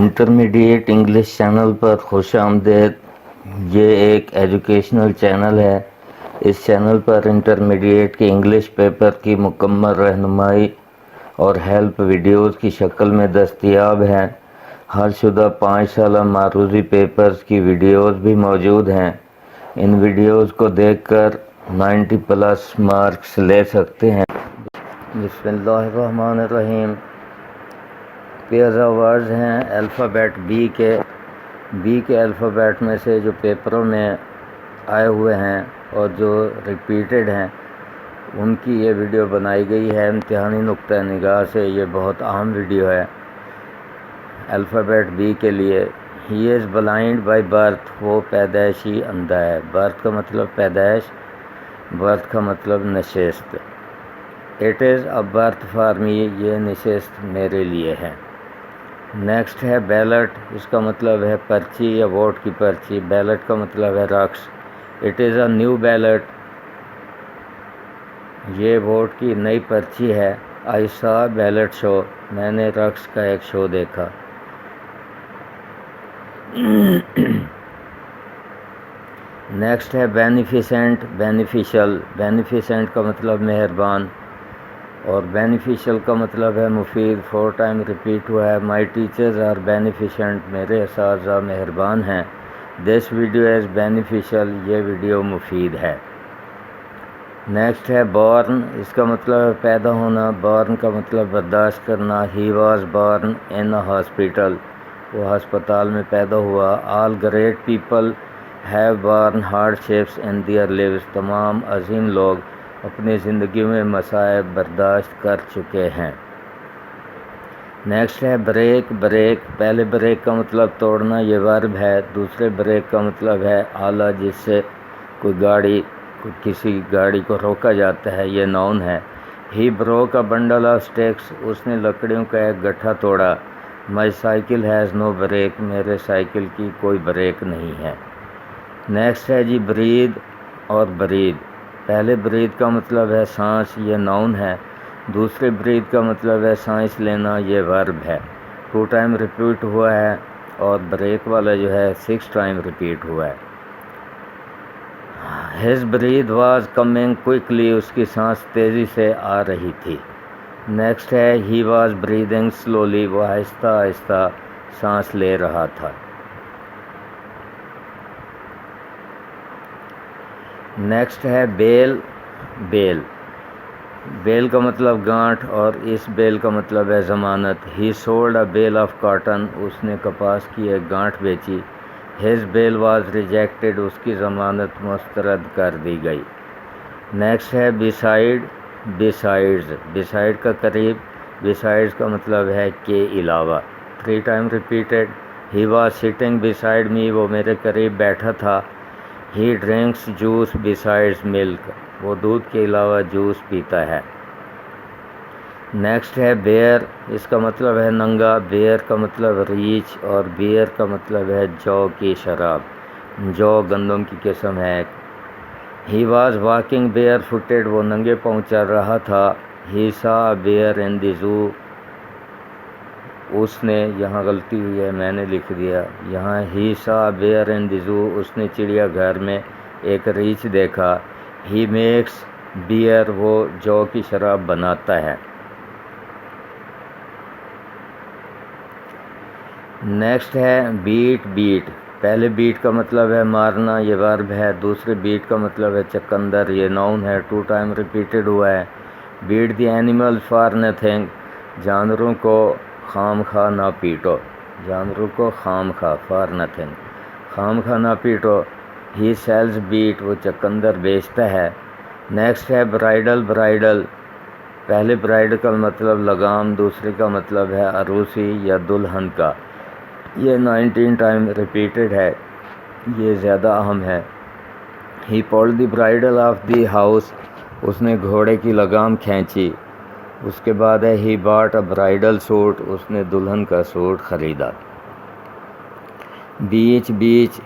Intermediate English channel پر خوش آمدید۔ یہ ایک ایجوکیشنل چینل ہے۔ اس چینل پر انٹرمیڈیٹ کے انگلش پیپر کی مکمل رہنمائی اور ہیلپ ویڈیوز کی شکل میں دستیاب ہیں۔ حل شدہ 5 سالہ معروضی پیپرز کی ویڈیوز بھی موجود ہیں۔ ان ویڈیوز کو دیکھ کر 90+ مارکس لے سکتے ہیں۔ بسم اللہ الرحمن الرحیم۔ پیئرز ورڈز ہیں الفابیٹ بی کے الفابیٹ میں سے جو پیپروں میں آئے ہوئے ہیں اور جو ریپیٹڈ ہیں ان کی یہ ویڈیو بنائی گئی ہے امتحانی نقطہ نگاہ سے۔ یہ بہت اہم ویڈیو ہے الفابیٹ بی کے لیے۔ ہی از بلائنڈ بائی برتھ، وہ پیدائشی اندھا ہے۔ برتھ کا مطلب پیدائش، برتھ کا مطلب نشست۔ It is a birth for me, یہ نشست میرے لیے ہے۔ نیکسٹ ہے بیلٹ، اس کا مطلب ہے پرچی یا ووٹ کی پرچی۔ بیلٹ کا مطلب ہے رقص۔ It is a new belt, یہ ووٹ کی نئی پرچی ہے۔ آئی سا بیلٹ شو، میں نے رقص کا ایک شو دیکھا۔ نیکسٹ ہے بینیفیسنٹ، بینیفیشل۔ بینیفیسنٹ کا مطلب مہربان اور بینیفیشل کا مطلب ہے مفید۔ 4 ٹائم ریپیٹ ہوا ہے۔ مائی ٹیچرز آر بینیفیشنٹ، میرے اساتذہ مہربان ہیں۔ دس ویڈیو از بینیفیشل، یہ ویڈیو مفید ہے۔ نیکسٹ ہے بورن، اس کا مطلب ہے پیدا ہونا۔ بورن کا مطلب برداشت کرنا۔ He was born in a hospital, وہ ہسپتال میں پیدا ہوا۔ All great people have borne hardships in their lives, تمام عظیم لوگ اپنی زندگی میں مصائب برداشت کر چکے ہیں۔ نیکسٹ ہے بریک، بریک۔ پہلے بریک کا مطلب توڑنا، یہ ورب ہے۔ دوسرے بریک کا مطلب ہے آلہ، جس سے کسی گاڑی کو روکا جاتا ہے، یہ ناؤن ہے۔ He broke a bundle of sticks, اس نے لکڑیوں کا ایک گٹھا توڑا۔ My cycle has no brake, میرے سائیکل کی کوئی بریک نہیں ہے۔ نیکسٹ ہے جی برید اور برید۔ پہلے برید کا مطلب ہے سانس، یہ ناؤن ہے۔ دوسرے برید کا مطلب ہے سانس لینا، یہ ورب ہے۔ 2 ٹائم ریپیٹ ہوا ہے اور بریک والا جو ہے 6 ٹائم ریپیٹ ہوا ہے۔ ہز برید واز کمنگ کوئکلی، اس کی سانس تیزی سے آ رہی تھی۔ نیکسٹ ہے ہی واز بریدنگ سلولی، وہ آہستہ آہستہ سانس لے رہا تھا۔ نیکسٹ ہے بیل، بیل۔ بیل کا مطلب گانٹھ اور اس بیل کا مطلب ہے ضمانت۔ He sold a bale of cotton, اس نے کپاس کی ایک گانٹھ بیچی۔ ہز بیل واز ریجیکٹڈ، اس کی ضمانت مسترد کر دی گئی۔ نیکسٹ ہے بیسائڈ، بیسائڈز۔ بیسائڈ کا قریب، بیسائڈز کا مطلب ہے کے علاوہ۔ 3 time repeated. He was sitting beside me, وہ میرے قریب بیٹھا تھا۔ ہی ڈرنکس جوس بیسائڈز ملک، وہ دودھ کے علاوہ جوس پیتا ہے۔ نیکسٹ ہے بیئر، اس کا مطلب ہے ننگا۔ بیئر کا مطلب ریچھ اور بیئر کا مطلب ہے جو کی شراب۔ جو گندم کی قسم ہے۔ ہی واز واکنگ بیئر فوٹڈ، وہ ننگے پاؤں چل رہا تھا۔ ہی سا بیئر ان دی زو، اس نے، یہاں غلطی ہوئی ہے میں نے لکھ دیا، یہاں ہی سا بیئر ان دی زو، اس نے چڑیا گھر میں ایک ریچھ دیکھا۔ ہی میکس بیئر، وہ جو کی شراب بناتا ہے۔ نیکسٹ ہے بیٹ، بیٹ۔ پہلے بیٹ کا مطلب ہے مارنا، یہ ورب ہے۔ دوسرے بیٹ کا مطلب ہے چقندر، یہ ناؤن ہے۔ 2 ٹائم ریپیٹڈ ہوا ہے۔ Beat the animal for nothing, جانوروں کو خام خواہ نہ پیٹو، جانوروں کو خام خواہ، فار نتھنگ، خام خواہ نہ پیٹو۔ ہی سیلز بیٹ، وہ چقندر بیچتا ہے۔ نیکسٹ ہے برائڈل، برائڈل۔ پہلے برائڈل کا مطلب لگام، دوسرے کا مطلب ہے عروسی یا دلہن کا۔ یہ 19 ٹائم ریپیٹڈ ہے، یہ زیادہ اہم ہے۔ He pulled the bridle of the horse, اس نے گھوڑے کی لگام کھینچی۔ اس کے بعد ہے ہی باٹ اے برائڈل سوٹ، اس نے دلہن کا سوٹ خریدا۔ بیچ، بیچ۔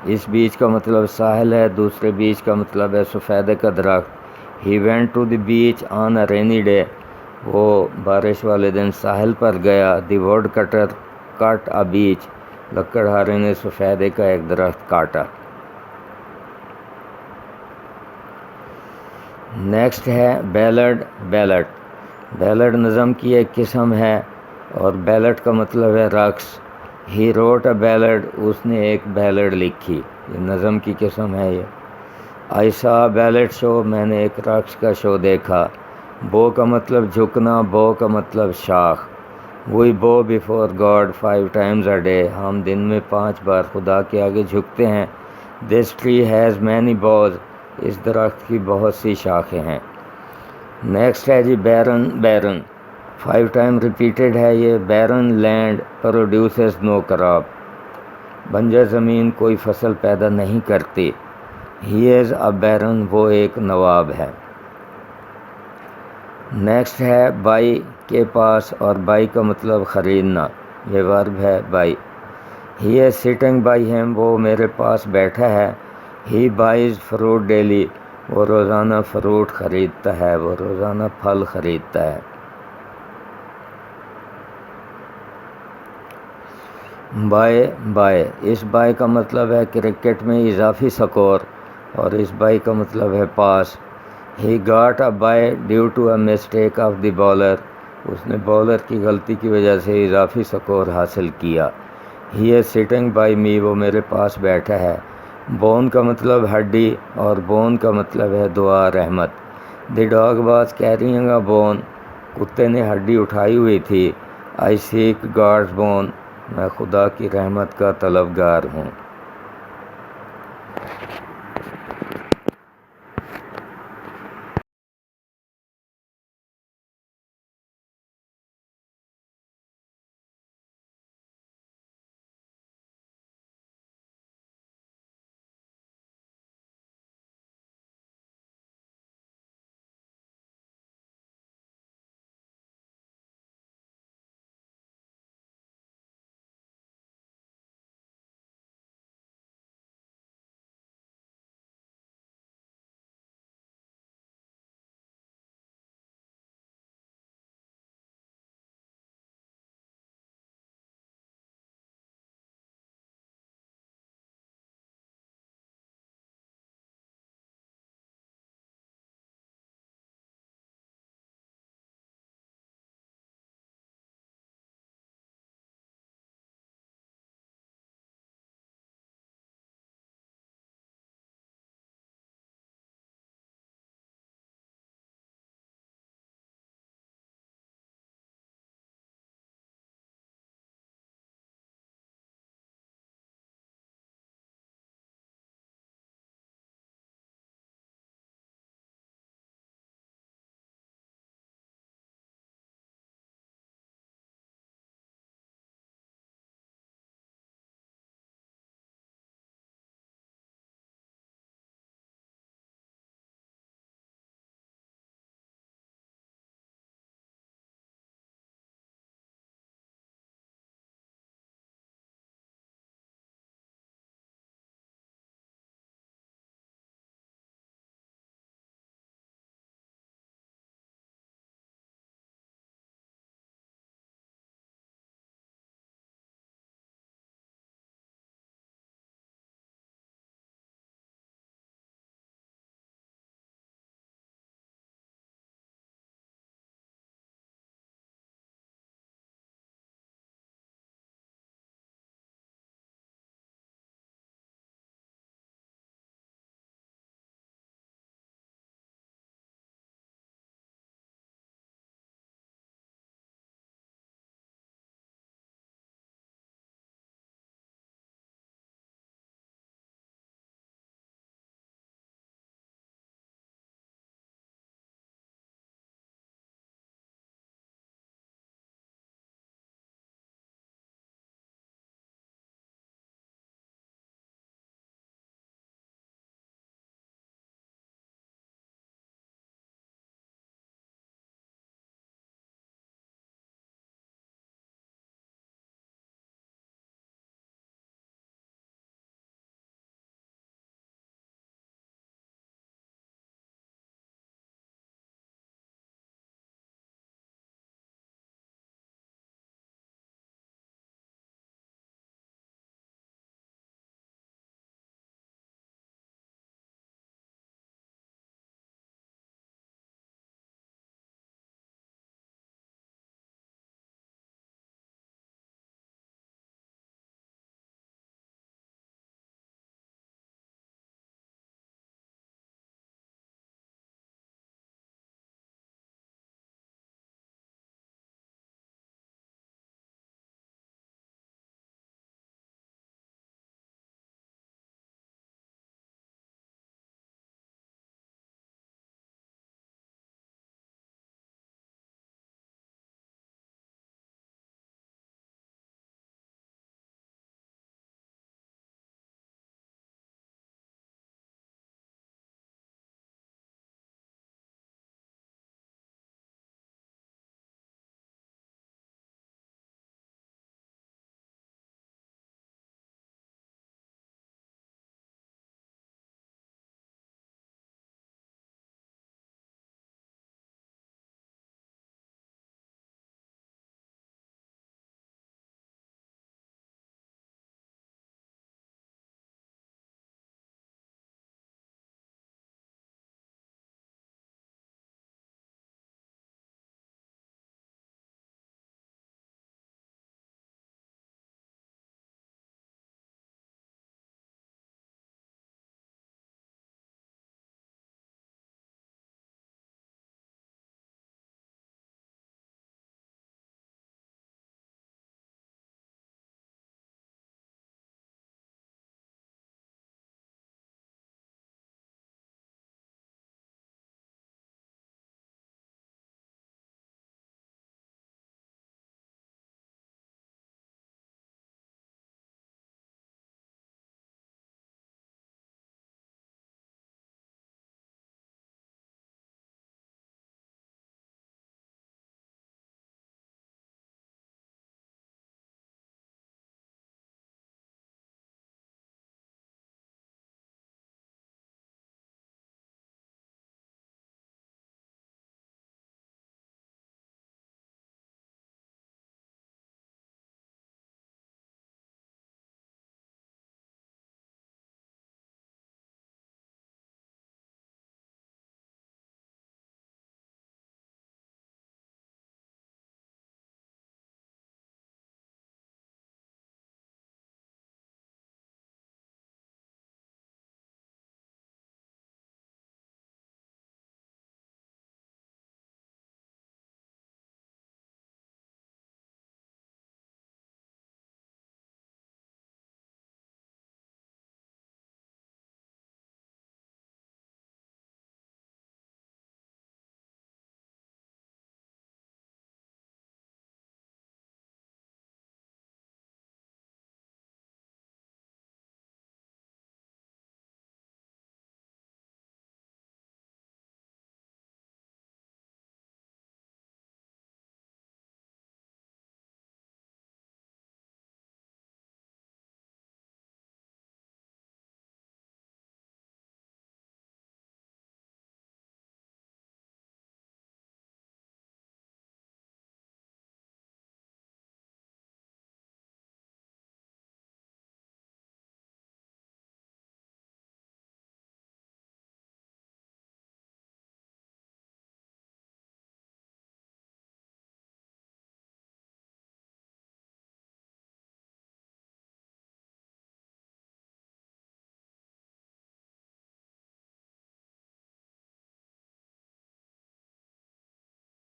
اس بیچ کا مطلب ساحل ہے، دوسرے بیچ کا مطلب ہے سفیدے کا درخت۔ He went to the beach on a rainy day, وہ بارش والے دن ساحل پر گیا۔ دی ووڈ کٹر، کٹ اے بیچ، لکڑہارے نے سفیدے کا ایک درخت کاٹا۔ نیکسٹ ہے بیلڈ۔ بیلڈ نظم کی ایک قسم ہے اور بیلڈ کا مطلب ہے رقص۔ ہی روٹ اے بیلڈ، اس نے ایک بیلڈ لکھی، یہ نظم کی قسم ہے یہ۔ آئی سا بیلڈ شو، میں نے ایک رقص کا شو دیکھا۔ بو کا مطلب جھکنا، بو کا مطلب شاخ۔ وی بو before God 5 times a day، ہم دن میں 5 بار خدا کے آگے جھکتے ہیں۔ دس ٹری ہیز مینی بوز، اس درخت کی بہت سی شاخیں ہیں۔ نیکسٹ ہے جی بیرن۔ 5 times ریپیٹڈ ہے یہ۔ بیرن لینڈ پروڈیوسز نو کراپ، بنجر زمین کوئی فصل پیدا نہیں کرتی۔ ہی از اے بیرن، وہ ایک نواب ہے۔ نیکسٹ ہے بائی کے پاس، اور بائی کا مطلب خریدنا، یہ ورب ہے by. He is sitting by him, وہ میرے پاس بیٹھا ہے۔ ہی بائیز فروٹ ڈیلی، وہ روزانہ فروٹ خریدتا ہے، وہ روزانہ پھل خریدتا ہے۔ بائے، اس بائے کا مطلب ہے کرکٹ میں اضافی سکور، اور اس بائے کا مطلب ہے pass. He got a bye due to a mistake of the bowler, اس نے بالر کی غلطی کی وجہ سے اضافی سکور حاصل کیا۔ ہی از سٹنگ بائی می، وہ میرے پاس بیٹھا ہے۔ بون کا مطلب ہڈی، اور بون کا مطلب ہے دعا، رحمت۔ The dog was carrying a bone, کتے نے ہڈی اٹھائی ہوئی تھی۔ آئی سیک گاڈز بون، میں خدا کی رحمت کا طلبگار ہوں۔